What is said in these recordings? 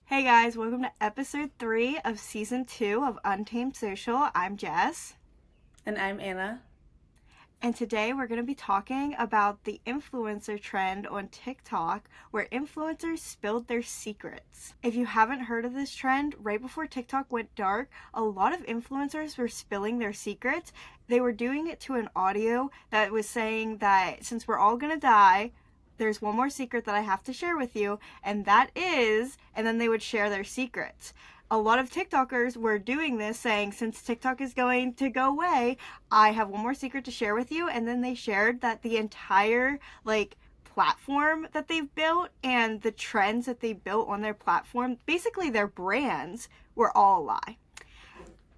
Hey guys, welcome to episode 3 of season 2 of Untamed Social. I'm Jess, And I'm Anna. and today we're going to be talking about the influencer trend on TikTok where influencers spilled their secrets. If you haven't heard of this trend, right before TikTok went dark, a lot of influencers were spilling their secrets. They were doing it to an audio that was saying that since we're all going to die, there's one more secret that I have to share with you, and that is, and then they would share their secrets. A lot of TikTokers were doing this, saying, since TikTok is going to go away, I have one more secret to share with you. And then they shared that the entire, platform that they've built and the trends that they built on their platform, basically their brands, were all a lie.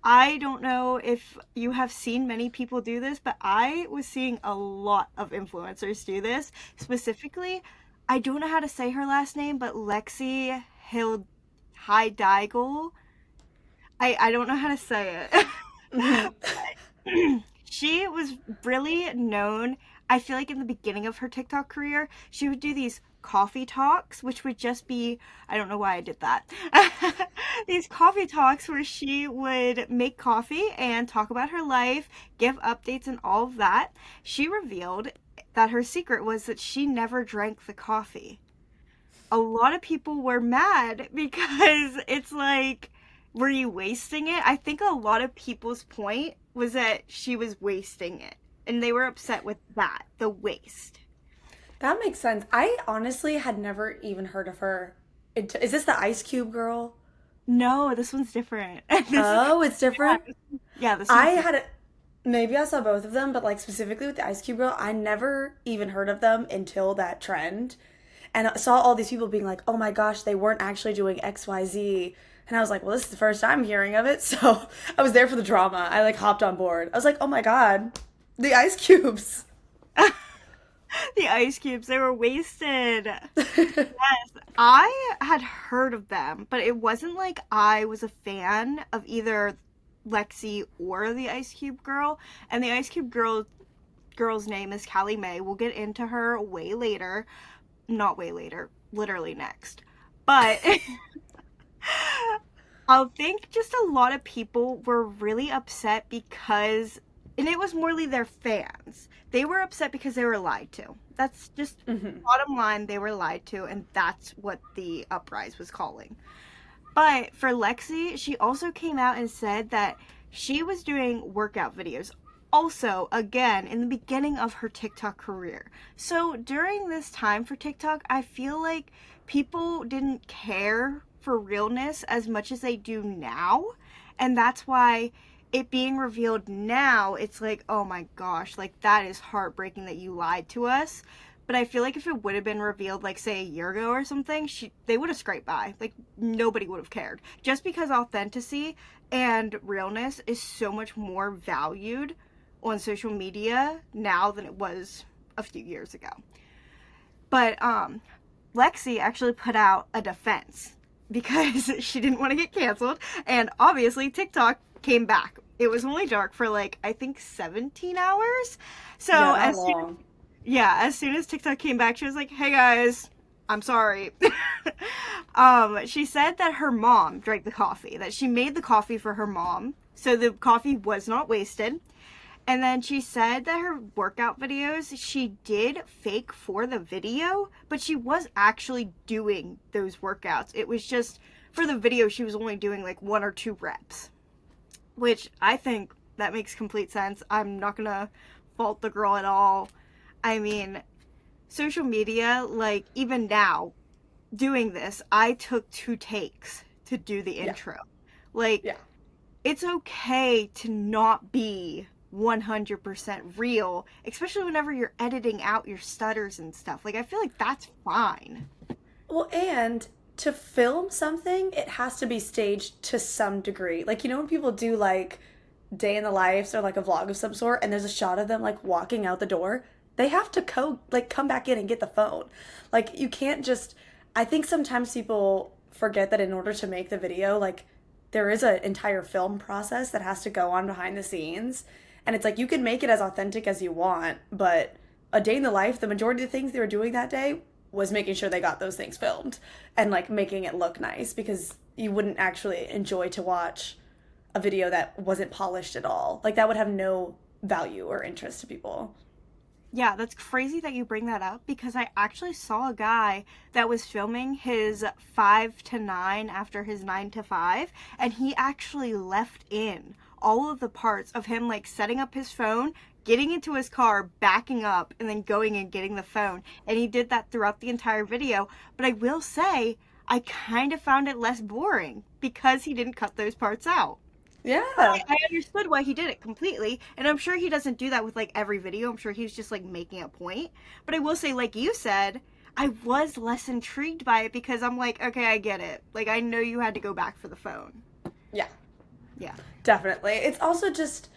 I don't know if you have seen many people do this, but I was seeing a lot of influencers do this. Specifically, I don't know how to say her last name, but Lexi Hidalgo. I don't know how to say Mhm. it. She was really known. I feel like in the beginning of her TikTok career, she would do these coffee talks, which would just be, I don't know why I did that. These coffee talks where she would make coffee and talk about her life, give updates, and all of that. She revealed that her secret was that she never drank the coffee. A lot of people were mad because it's like, were you wasting it? I think a lot of people's point was that she was wasting it. And they were upset with that, the waste. That makes sense. I honestly had never even heard of her. Is this the Ice Cube girl? No, this one's different. This is, Oh, it's yeah, different. yeah, this I one's different. had a, maybe I saw both of them, but like specifically with the Ice Cube girl, I never even heard of them until that trend. And I saw all these people being like, oh my gosh, they weren't actually doing XYZ. And I was like, well, this is the first time hearing of it. So I was there for the drama. I like hopped on board. I was like, oh my God, the Ice Cubes. The ice cubes, they were wasted. Yes, I had heard of them, but it wasn't like I was a fan of either Lexi or the Ice Cube girl. And the Ice Cube girl's name is Callie Mae. We'll get into her way later. Not way later, literally next. But I think just a lot of people were really upset because, and it was morely their fans. They were upset because they were lied to. That's just Hmm. bottom line, they were lied to, and that's what the uprise was calling. But for Lexi, she also came out and said that she was doing workout videos. Also, again, in the beginning of her TikTok career. So during this time for TikTok, I feel like people didn't care for realness as much as they do now. And that's why it being revealed now, it's like, oh my gosh, like that is heartbreaking that you lied to us. But I feel like if it would have been revealed, like say a year ago or something, they would have scraped by. Like nobody would have cared. Just because authenticity and realness is so much more valued on social media now than it was a few years ago. But Lexi actually put out a defense because she didn't want to get canceled, and obviously TikTok came back. It was only dark for like I think 17 hours. Yeah, So not as soon long. as soon as TikTok came back, she was like, "Hey guys, I'm sorry." She said that her mom drank the coffee, that she made the coffee for her mom, so the coffee was not wasted. And then she said that her workout videos, she did fake for the video, but she was actually doing those workouts. It was just for the video, she was only doing like 1 or 2 reps, which I think that makes complete sense. I'm not gonna fault the girl at all. I mean, social media, like even now, doing this, I took 2 takes to do the Yeah, intro. Like, yeah. it's okay to not be 100% real, especially whenever you're editing out your stutters and stuff. Like, I feel like that's fine. Well, and to film something, it has to be staged to some degree. Like, you know, when people do like day in the lives or like a vlog of some sort, and there's a shot of them like walking out the door, they have to come back in and get the phone. Like, you can't just. I think sometimes people forget that in order to make the video, like, there is an entire film process that has to go on behind the scenes. And it's like you can make it as authentic as you want, but a day in the life, the majority of the things they were doing that day was making sure they got those things filmed and like making it look nice, because you wouldn't actually enjoy to watch a video that wasn't polished at all. Like that would have no value or interest to people. Yeah, that's crazy that you bring that up because I actually saw a guy that was filming his 5 to 9 after his 9 to 5, and he actually left in all of the parts of him like setting up his phone, getting into his car, backing up, and then going and getting the phone. And he did that throughout the entire video. But I will say, I kind of found it less boring because he didn't cut those parts out. Yeah. I understood why he did it completely, and I'm sure he doesn't do that with like every video. I'm sure he's just like making a point. But I will say, like you said, I was less intrigued by it because I'm like, okay, I get it. Like I know you had to go back for the phone. Yeah. Yeah. Definitely. It's also just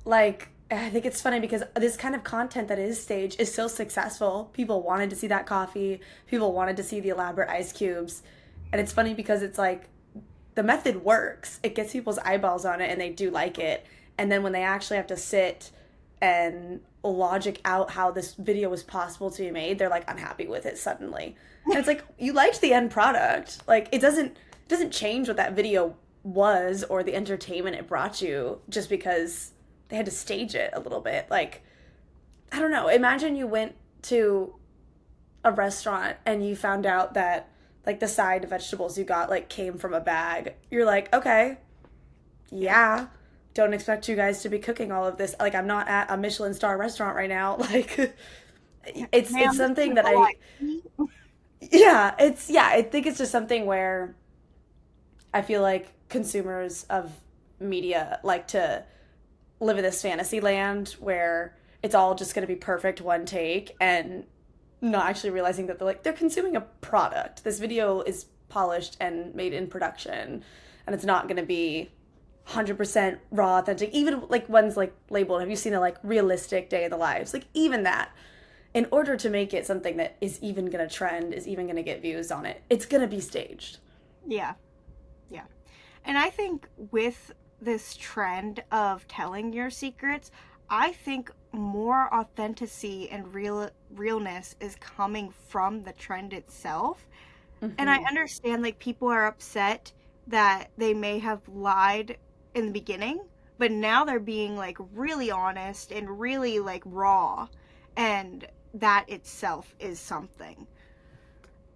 like, I think it's funny because this kind of content that is staged is so successful. People wanted to see that coffee. People wanted to see the elaborate ice cubes. And it's funny because it's like, the method works. It gets people's eyeballs on it and they do like it. And then when they actually have to sit and logic out how this video was possible to be made, they're like unhappy with it suddenly. And it's like, you liked the end product. Like it doesn't change what that video was or the entertainment it brought you just because they had to stage it a little bit. Like, I don't know. Imagine you went to a restaurant and you found out that like the side vegetables you got like came from a bag. You're like, okay, yeah, don't expect you guys to be cooking all of this. Like I'm not at a Michelin star restaurant right now. Like it's something that I think it's just something where I feel like consumers of media like to live in this fantasy land where it's all just going to be perfect one take, and not actually realizing that they're consuming a product. This video is polished and made in production, and it's not going to be 100% raw, authentic. Even like ones like labeled, have you seen a like realistic day in the lives? Like even that, in order to make it something that is even going to trend, is even going to get views on it, it's going to be staged. Yeah. Yeah. And I think with this trend of telling your secrets, I think more authenticity and realness is coming from the trend itself. Mm-hmm. And I understand like people are upset that they may have lied in the beginning, but now they're being like really honest and really like raw, and that itself is something.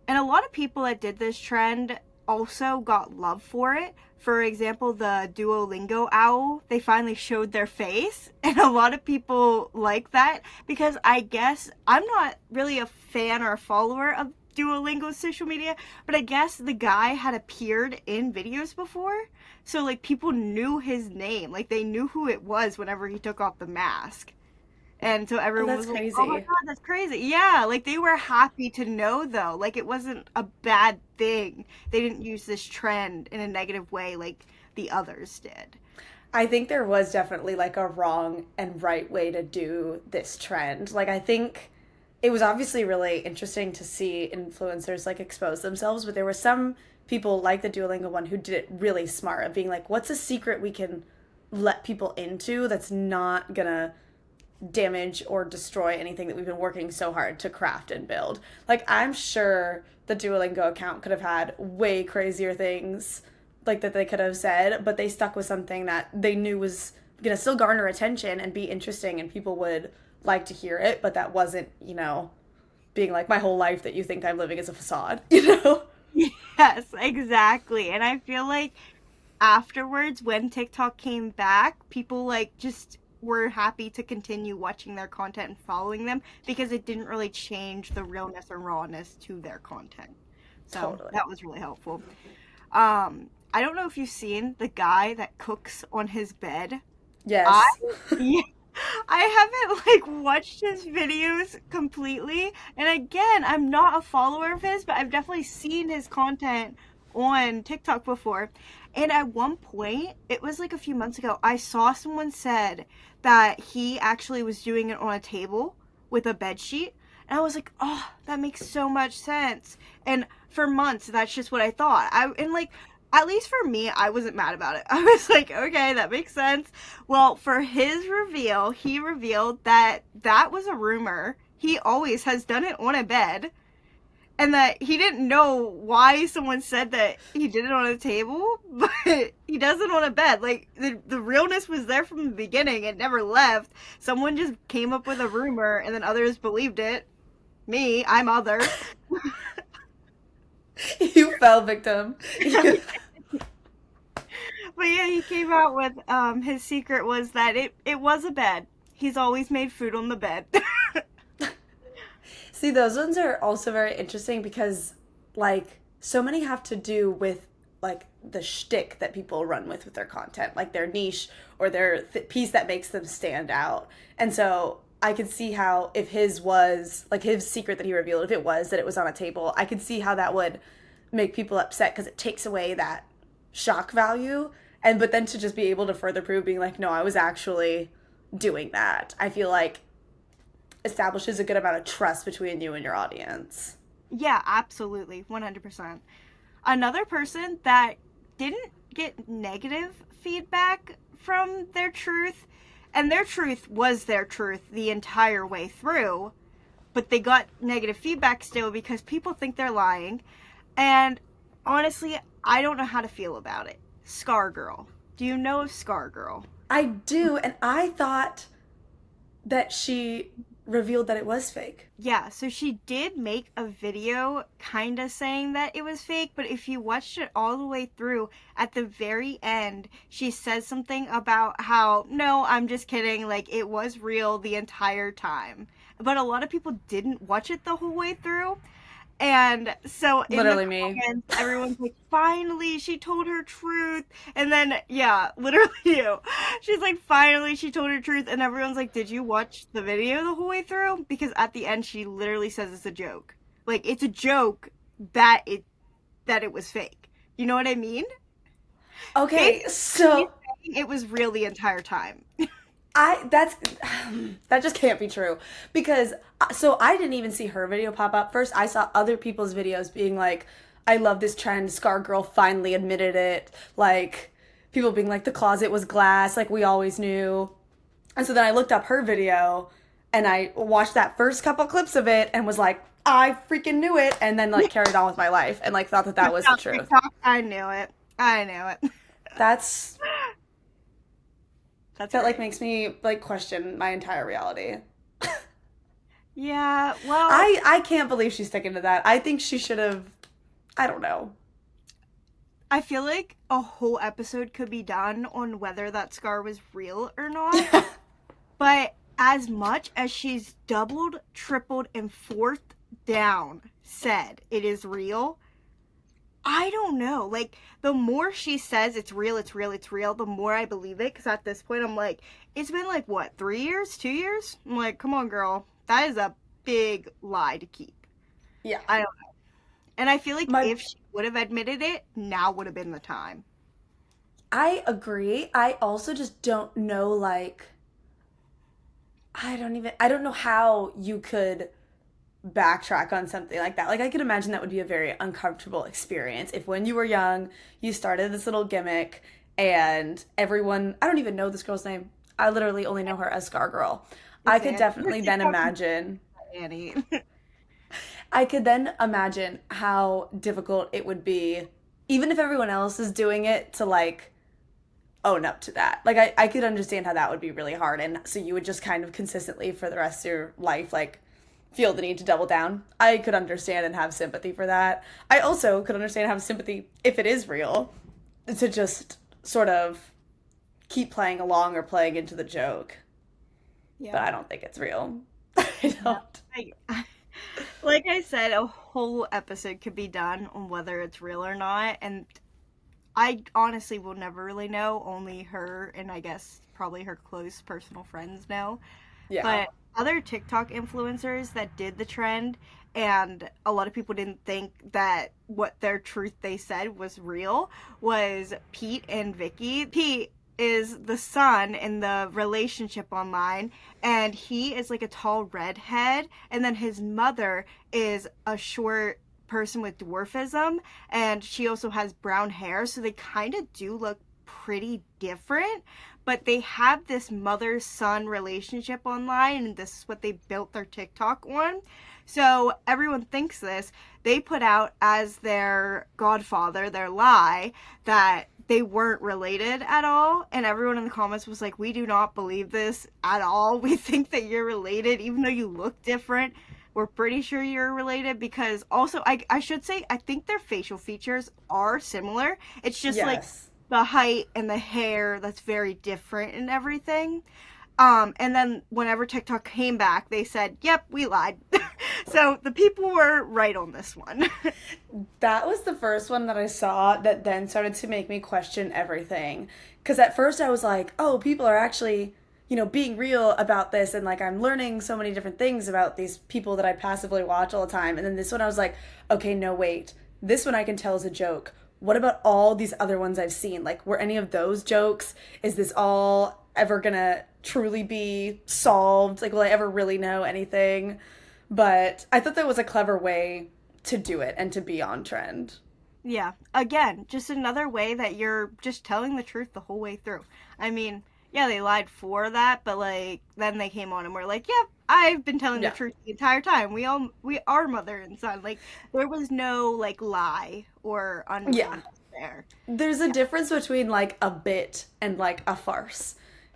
And a lot of people that did this trend also got love for it. For example, the Duolingo owl, they finally showed their face, and a lot of people like that because I guess I'm not really a fan or a follower of Duolingo's social media, but I guess the guy had appeared in videos before, so like people knew his name, like they knew who it was whenever he took off the mask. And so everyone was like, oh my God, that's crazy. Yeah, like they were happy to know though. Like it wasn't a bad thing. They didn't use this trend in a negative way like the others did. I think there was definitely like a wrong and right way to do this trend. Like I think it was obviously really interesting to see influencers like expose themselves, but there were some people like the Duolingo one who did it really smart of being like, what's a secret we can let people into that's not gonna damage or destroy anything that we've been working so hard to craft and build. Like I'm sure the Duolingo account could have had way crazier things like that they could have said, but they stuck with something that they knew was gonna still garner attention and be interesting and people would like to hear it, but that wasn't, you know, being like my whole life that you think I'm living is a facade, you know? Yes, exactly. And I feel like afterwards when TikTok came back, people like just were happy to continue watching their content and following them because it didn't really change the realness or rawness to their content. So totally. That was really helpful. I don't know if you've seen the guy that cooks on his bed. Yes. I haven't like watched his videos completely, and again, I'm not a follower of his, but I've definitely seen his content on TikTok before. And at one point, it was like a few months ago, I saw someone said that he actually was doing it on a table with a bed sheet. And I was like, oh, that makes so much sense. And for months, that's just what I thought. At least for me, I wasn't mad about it. I was like, okay, that makes sense. Well, for his reveal, he revealed that that was a rumor. He always has done it on a bed. and that he didn't know why someone said that he did it on a table, but he does it on a bed. Like, the realness was there from the beginning. It never left. Someone just came up with a rumor, and then others believed it. Me, I'm other. You fell victim. But yeah, he came out with his secret was that it was a bed. He's always made food on the bed. See, those ones are also very interesting because, like, so many have to do with, like, the shtick that people run with their content, like their niche or their piece that makes them stand out. And so I could see how if his was, like, his secret that he revealed, if it was that it was on a table, I could see how that would make people upset because it takes away that shock value. And, but then to just be able to further prove being like, no, I was actually doing that, I feel like establishes a good amount of trust between you and your audience. Yeah, absolutely. 100%. Another person that didn't get negative feedback from their truth, and their truth was their truth the entire way through, but they got negative feedback still because people think they're lying. And honestly, I don't know how to feel about it. Scar Girl. Do you know of Scar Girl? I do, and I thought that she revealed that it was fake. Yeah, so she did make a video kind of saying that it was fake, but if you watched it all the way through, at the very end, she says something about how, no, I'm just kidding, like, it was real the entire time. But a lot of people didn't watch it the whole way through. And so in Literally the me. comments, everyone's like, finally, she told her truth. And then, yeah, literally you. She's like, finally, she told her truth. And everyone's like, did you watch the video the whole way through? Because at the end, she literally says it's a joke. Like, it's a joke that it was fake. You know what I mean? Okay, so It was real the entire time. that's that just can't be true because so I didn't even see her video pop up first. I saw other people's videos being like, I love this trend, Scar Girl finally admitted it, like people being like the closet was glass, like we always knew. And so then I looked up her video and I watched that first couple clips of it and was like, I freaking knew it, and then like carried on with my life and like thought that that was the truth. I knew it. I knew it. That's That's that like great. makes me like question my entire reality. Yeah, well, I can't believe she's sticking to that. I think she should have. I don't know. I feel like a whole episode could be done on whether that scar was real or not. But as much as she's doubled, tripled, and fourth down said it is real, I don't know. Like, the more she says it's real, it's real, it's real, the more I believe it. Because at this point, I'm like, it's been like, what, 3 years? 2 years? I'm like, come on, girl. That is a big lie to keep. Yeah. I don't know. And I feel like My if she would have admitted it, now would have been the time. I agree. I also just don't know like I don't know how you could backtrack on something like that. Like I could imagine that would be a very uncomfortable experience if when you were young, you started this little gimmick and everyone, I don't even know this girl's name. I literally only know her as Scar Girl. I It's could Annie. definitely then imagine Annie. I could then imagine how difficult it would be, even if everyone else is doing it, to like own up to that. Like I could understand how that would be really hard. And so you would just kind of consistently for the rest of your life, like feel the need to double down. I could understand and have sympathy for that. I also could understand and have sympathy if it is real to just sort of keep playing along or playing into the joke. But Yeah. I don't think it's real. I No. don't. Like I said, a whole episode could be done on whether it's real or not, and I honestly will never really know. Only her and I guess probably her close personal friends know. Yeah. But other TikTok influencers that did the trend, and a lot of people didn't think that what their truth they said was real, was Pete and Vicky. Pete is the son in the relationship online, and he is like a tall redhead, and then his mother is a short person with dwarfism, and she also has brown hair, so they kind of do look pretty different, but they have this mother-son relationship online, and this is what they built their TikTok on. So everyone thinks this. They put out as their godfather, their lie, that they weren't related at all, and everyone in the comments was like, we do not believe this at all. We think that you're related even though you look different. We're pretty sure you're related, because also I should say I think their facial features are similar. It's just like Yes. the height and the hair that's very different and everything. And then whenever TikTok came back, they said, yep, we lied. So the people were right on this one. That was the first one that I saw that then started to make me question everything. Because at first I was like, oh, people are actually, being real about this. And like, I'm learning so many different things about these people that I passively watch all the time. And then this one I was like, okay, no, wait. This one I can tell is a joke. What about all these other ones I've seen? Like, were any of those jokes? Is this all ever gonna truly be solved? Like, will I ever really know anything? But I thought that was a clever way to do it and to be on trend. Yeah. Again, just another way that you're just telling the truth the whole way through. I mean, yeah, they lied for that, but like then they came on and were like, "Yep, I've been telling the Yeah. truth the entire time. We are mother and son." Like there was no like lie or Yeah. unrealness there. There's a Yeah. difference between like a bit and like a farce.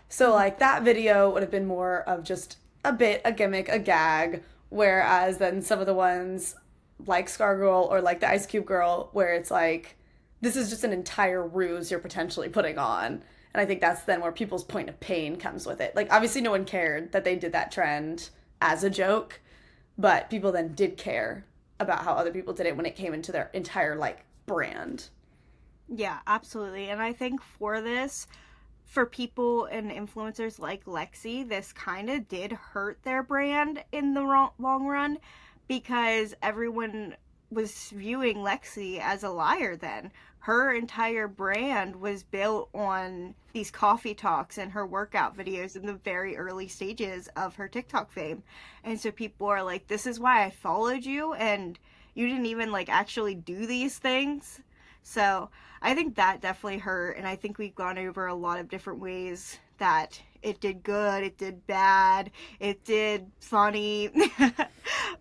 So Mhm. like that video would have been more of just a bit, a gimmick, a gag, whereas then some of the ones like Scar Girl or like the Ice Cube Girl where it's like this is just an entire ruse you're potentially putting on. And I think that's then where people's point of pain comes with it. Like obviously no one cared that they did that trend as a joke, but people then did care about how other people did it when it came into their entire like brand. Yeah, absolutely. And I think for this, for people and influencers like Lexi, this kind of did hurt their brand in the long run, because everyone was viewing Lexi as a liar then. Her entire brand was built on these coffee talks and her workout videos in the very early stages of her TikTok fame. And so people are like, this is why I followed you, and you didn't even like actually do these things. So I think that definitely hurt, and I think we've gone over a lot of different ways that it did good, it did bad, it did funny.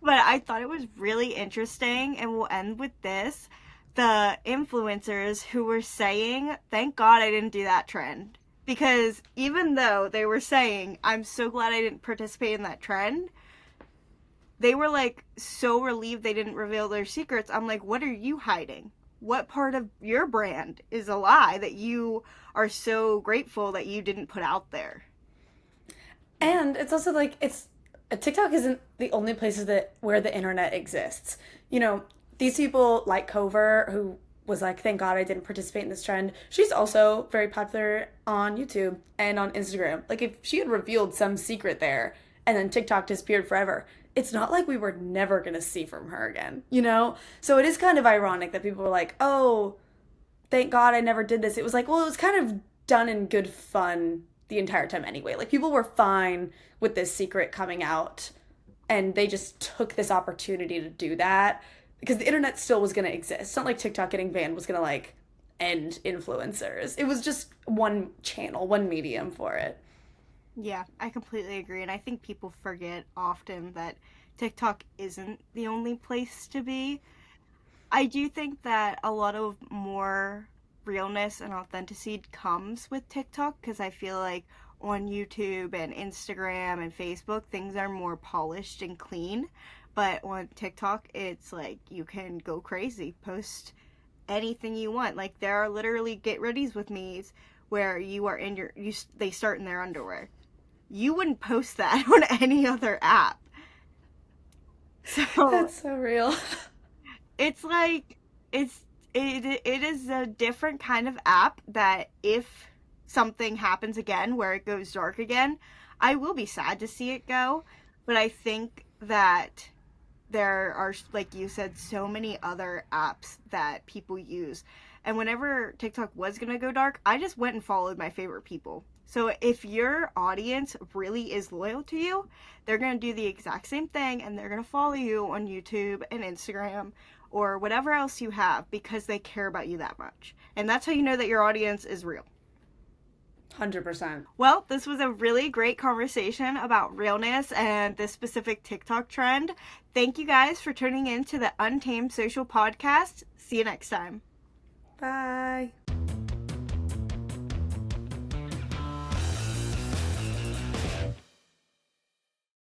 But I thought it was really interesting, and we'll end with this. The influencers who were saying, thank God I didn't do that trend. Because even though they were saying, I'm so glad I didn't participate in that trend, they were like so relieved they didn't reveal their secrets. I'm like, what are you hiding? What part of your brand is a lie that you are so grateful that you didn't put out there? And it's also like it's TikTok isn't the only places that where the internet exists. You know, these people like Cover, who was like, thank God I didn't participate in this trend. She's also very popular on YouTube and on Instagram. Like if she had revealed some secret there and then TikTok disappeared forever, it's not like we were never gonna see from her again, you know? So it is kind of ironic that people were like, oh, thank God I never did this. It was like, well, it was kind of done in good fun the entire time anyway. Like people were fine with this secret coming out and they just took this opportunity to do that because the internet still was going to exist. It's not like TikTok getting banned was going to like end influencers. It was just one channel, one medium for it. Yeah, I completely agree. And I think people forget often that TikTok isn't the only place to be. I do think that a lot of more realness and authenticity comes with TikTok, because I feel like on YouTube and Instagram and Facebook, things are more polished and clean. But on TikTok, it's like you can go crazy, post anything you want. Like there are literally get readies with me's where you are in they start in their underwear. You wouldn't post that on any other app. So That's so real. it's like it is a different kind of app that if something happens again where it goes dark again, I will be sad to see it go. But I think that there are, like you said, so many other apps that people use. And whenever TikTok was going to go dark, I just went and followed my favorite people. So if your audience really is loyal to you, they're going to do the exact same thing, and they're going to follow you on YouTube and Instagram or whatever else you have because they care about you that much. And that's how you know that your audience is real. 100%. Well, this was a really great conversation about realness and this specific TikTok trend. Thank you guys for tuning in to the Untamed Social Podcast. See you next time. Bye.